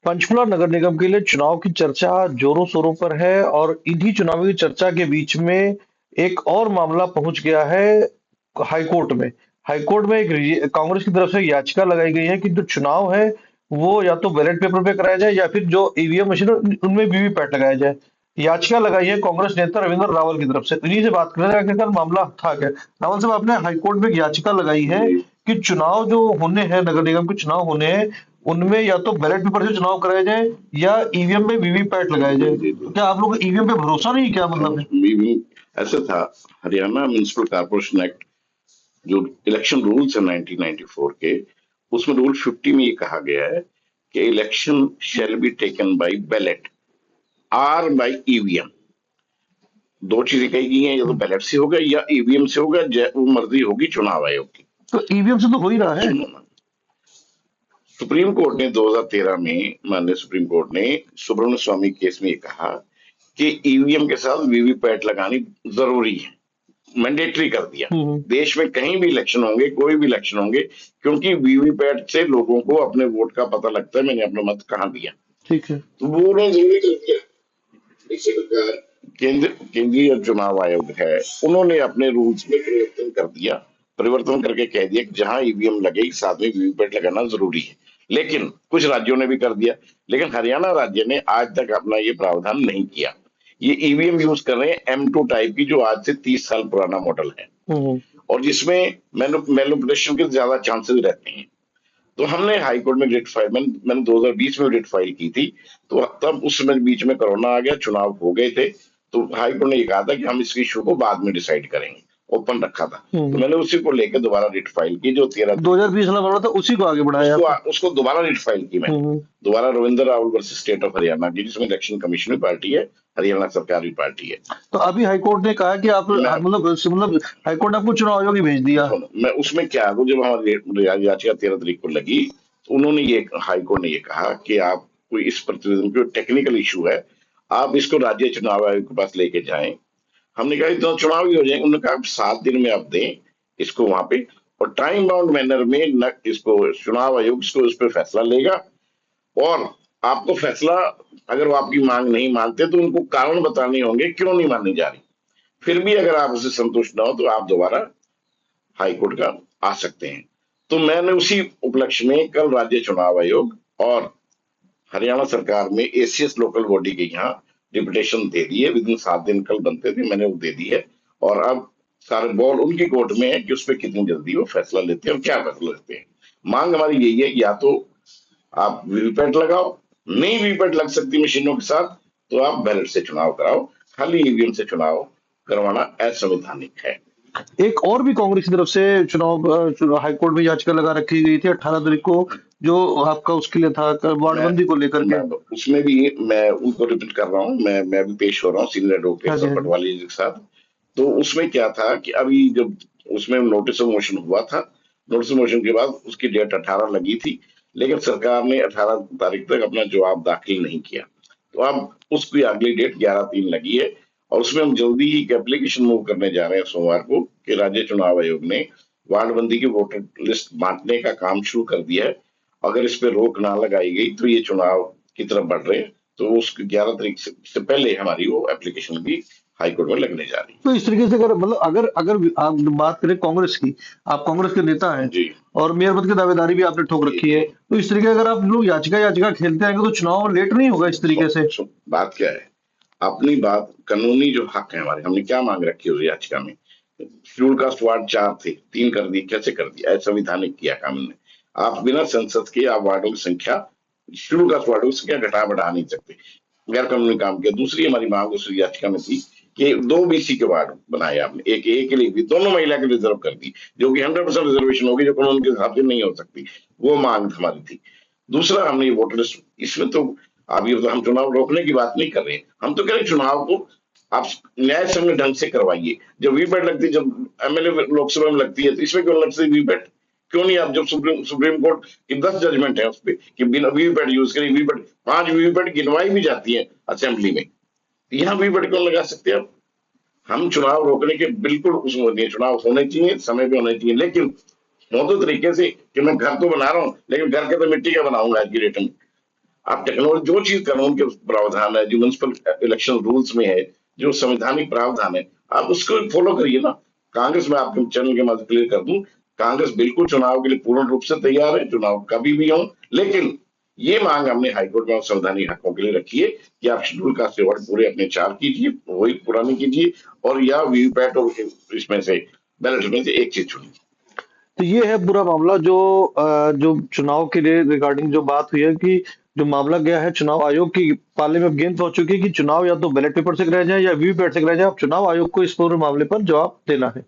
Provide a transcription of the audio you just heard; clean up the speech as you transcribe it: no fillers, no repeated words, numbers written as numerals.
पंचकुला नगर निगम के लिए चुनाव की चर्चा जोरों शोरों पर है और इन्हीं चुनावी चर्चा के बीच में एक और मामला पहुंच गया है हाईकोर्ट में। हाईकोर्ट में कांग्रेस की तरफ से याचिका लगाई गई है कि जो चुनाव है वो या तो बैलेट पेपर पे कराया जाए या फिर जो ईवीएम मशीन है उनमें वीवीपैट लगाया जाए। याचिका लगाई है कांग्रेस नेता रविंद्र रावल की तरफ से। इन्हीं से बात करें आखिरकार मामला था क्या। रावल साहब, आपने हाईकोर्ट में एक याचिका लगाई है कि चुनाव जो होने हैं, नगर निगम के चुनाव होने हैं, उनमें या तो बैलेट पेपर से चुनाव कराया जाए या ईवीएम में वीवीपैट लगाया जाए। तो क्या आप लोग ईवीएम पे भरोसा नहीं, क्या मतलब है? ऐसा था। हरियाणा म्युनिसिपल कॉर्पोरेशन एक्ट जो इलेक्शन रूल्स है 1994 के, उसमें रूल 50 में ये कहा गया है कि election shall be taken by ballot or by EVM. दो चीजें कही गई हैं, या तो बैलेट से होगा या ईवीएम से होगा, वो मर्जी होगी चुनाव आयोग की। तो ईवीएम से तो हो ही रहा है। सुप्रीम कोर्ट ने 2013 में, माननीय सुप्रीम कोर्ट ने सुब्रमण्य स्वामी केस में ये कहा कि ईवीएम के साथ वीवीपैट लगानी जरूरी है, मैंडेटरी कर दिया। देश में कहीं भी इलेक्शन होंगे, कोई भी इलेक्शन होंगे, क्योंकि वीवीपैट से लोगों को अपने वोट का पता लगता है, मैंने अपना मत कहाँ दिया। ठीक है। तो वो उन्होंने जरूरी कर दिया। इसी प्रकार केंद्रीय चुनाव आयोग है, उन्होंने अपने रूल्स में परिवर्तन कर दिया। परिवर्तन करके कह दिया कि जहां ईवीएम लगे साथ में वीवीपैट लगाना जरूरी है। लेकिन कुछ राज्यों ने भी कर दिया, लेकिन हरियाणा राज्य ने आज तक अपना ये प्रावधान नहीं किया। ये ईवीएम यूज कर रहे हैं M2 टाइप की, जो आज से 30 साल पुराना मॉडल है और जिसमें मैनिपुलेशन के ज्यादा चांसेस रहते हैं। तो हमने हाई कोर्ट में रिट फाइल, मैंने 2020 में रिट फाइल की थी। तो तब उस समय बीच में कोरोना आ गया, चुनाव हो गए थे। तो हाई कोर्ट ने ये कहा था कि हम इस इशू को बाद में डिसाइड करेंगे, ओपन रखा था। तो मैंने उसी को लेकर दोबारा रिट फाइल की, जो 2020 वाला मामला था, उसी को आगे बढ़ाया। उसको दोबारा रिट फाइल की मैंने, दोबारा Ravindra Rawal versus state of Haryana की, जिसमें इलेक्शन कमीशन भी पार्टी है, हरियाणा सरकार भी पार्टी है। तो अभी हाईकोर्ट ने कहा कि आप मतलब हाईकोर्ट ने आपको चुनाव आयोग ही भेज दिया। मैं उसमें क्या, वो जब हमारी याचिका 13 तारीख को लगी, तो उन्होंने ये, हाईकोर्ट ने ये कहा कि आप कोई इस प्रतिवेदन को टेक्निकल इशू है, आप इसको राज्य चुनाव आयोग के पास लेके जाएं। हमने कहा इतना चुनाव ही हो जाएंगे। उन्होंने कहा 7 दिन में आप दें इसको वहां पे, और टाइम बाउंड मैनर में न इसको चुनाव आयोग इसको इस पर फैसला लेगा। और आपको फैसला, अगर वो आपकी मांग नहीं मानते तो उनको कारण बताने होंगे क्यों नहीं मानी जा रही। फिर भी अगर आप उससे संतुष्ट ना हो तो आप दोबारा हाईकोर्ट का आ सकते हैं। तो मैंने उसी उपलक्ष्य में कल राज्य चुनाव आयोग और हरियाणा सरकार में एसीएस लोकल बॉडी के यहाँ डिपुटेशन दे दी है। विदिन 7 दिन कल बनते थे, मैंने वो दे दी है। और अब सारे बॉल उनकी कोर्ट में है कि उस पर कितनी जल्दी वो फैसला लेते हैं और क्या फैसला लेते हैं। मांग हमारी यही है, या तो आप वीवीपैट लगाओ, नहीं वीवीपैट लग सकती मशीनों के साथ तो आप बैलेट से चुनाव कराओ, खाली ईवीएम से चुनाव करवाना असंवैधानिक है। एक और भी कांग्रेस की तरफ से चुनाव हाईकोर्ट में याचिका लगा रखी गई थी 18 तारीख को, जो आपका उसके लिए था वार्डबंदी को लेकर के। उसमें भी मैं उनको रिपीट कर रहा हूँ, मैं भी पेश हो रहा हूँ सीनियर एडवोकेट पटवारी जी के साथ। तो उसमें क्या था कि अभी जब उसमें नोटिस ऑफ मोशन हुआ था, नोटिस ऑफ मोशन के बाद उसकी डेट 18 लगी थी, लेकिन सरकार ने 18 तारीख तक अपना जवाब दाखिल नहीं किया। तो अब उसकी अगली डेट 11/3 लगी है और उसमें हम जल्दी ही एक एप्लीकेशन मूव करने जा रहे हैं सोमवार को, कि राज्य चुनाव आयोग ने वार्डबंदी की वोटर लिस्ट बांटने का काम शुरू कर दिया है। अगर इस पे रोक ना लगाई गई तो ये चुनाव की तरफ बढ़ रहे हैं। तो उस 11 तारीख से पहले हमारी वो एप्लीकेशन भी हाईकोर्ट में लगने जा रही है। तो इस तरीके से अगर मतलब अगर अगर आप बात करें कांग्रेस की, आप कांग्रेस के नेता हैं जी, और मेयर पद की दावेदारी भी आपने ठोक रखी है, तो इस तरीके अगर आप लोग याचिका खेलते आएंगे तो चुनाव लेट नहीं होगा इस तरीके से? बात क्या है, अपनी बात, कानूनी जो हक है हमारे, हमने क्या मांग रखी है उस याचिका में। शेड्यूल कास्ट वार्ड 4 थे, 3 कर दिए, कैसे कर दिया? असंवैधानिक किया कानून ने। आप बिना संसद के आप वार्डों की संख्या, शेड्यूल कास्ट वार्डों की संख्या घटा बढ़ा नहीं सकते, गैर कानूनी काम किया। दूसरी हमारी मांग उस याचिका में थी कि 2 BC के वार्ड बनाए आपने, एक ए के लिए भी, दोनों महिला के रिजर्व कर दी, जो कि 100% रिजर्वेशन होगी, जो कानून के हिसाब से नहीं हो सकती। वो मांग हमारी थी। दूसरा, हमने वोटर लिस्ट, इसमें तो अभी तो हम चुनाव रोकने की बात नहीं कर रहे हैं, हम तो कह रहे हैं चुनाव को आप न्याय संगत ढंग से करवाइए। जब वीवीपैट लगती है, जब एमएलए लोकसभा में लगती है, तो इसमें क्यों लगती है वीवीपैट? क्यों नहीं? आप जब सुप्रीम कोर्ट की 10 जजमेंट है उस पर कि बिना वीवीपैट यूज करें, वीवीपैट 5 वीवीपैट गिनवाई भी जाती है असेंबली में, यहाँ वीवीपैट क्यों लगा सकते हैं आप? हम चुनाव रोकने के बिल्कुल उसमें नहीं, चुनाव होने चाहिए, समय पे होने चाहिए, लेकिन मौजूद तरीके से कि मैं घर तो बना रहा हूँ, लेकिन घर के तो मिट्टी का बनाऊंगा आज की डेट में। आप टेक्नोलॉजी जो चीज कानून के प्रावधान है, जो म्यूनिसिपल इलेक्शन रूल्स में है, जो संवैधानिक प्रावधान है, आप उसको फॉलो करिए ना। कांग्रेस में आपके चैनल के माध्यम क्लियर कर दूं, कांग्रेस बिल्कुल चुनाव के लिए पूर्ण रूप से तैयार है, चुनाव कभी भी हो। लेकिन ये मांग हमने हाईकोर्ट में संवैधानिक हकों के लिए रखी है कि आप शेड्यूल कास्ट से वर्ड पूरे अपने 4 कीजिए, वही पुरानी कीजिए, और या वीवीपैट और इसमें से बैलेट में से एक चीज चुनिए। तो ये है पूरा मामला जो चुनाव के लिए रिगार्डिंग जो बात हुई है कि जो मामला गया है चुनाव आयोग की पाले में, अब गेंद पहुंच चुकी है कि चुनाव या तो बैलेट पेपर से कराया जाए या वीवीपैट से कराया जाए। अब चुनाव आयोग को इस पूरे मामले पर जवाब देना है।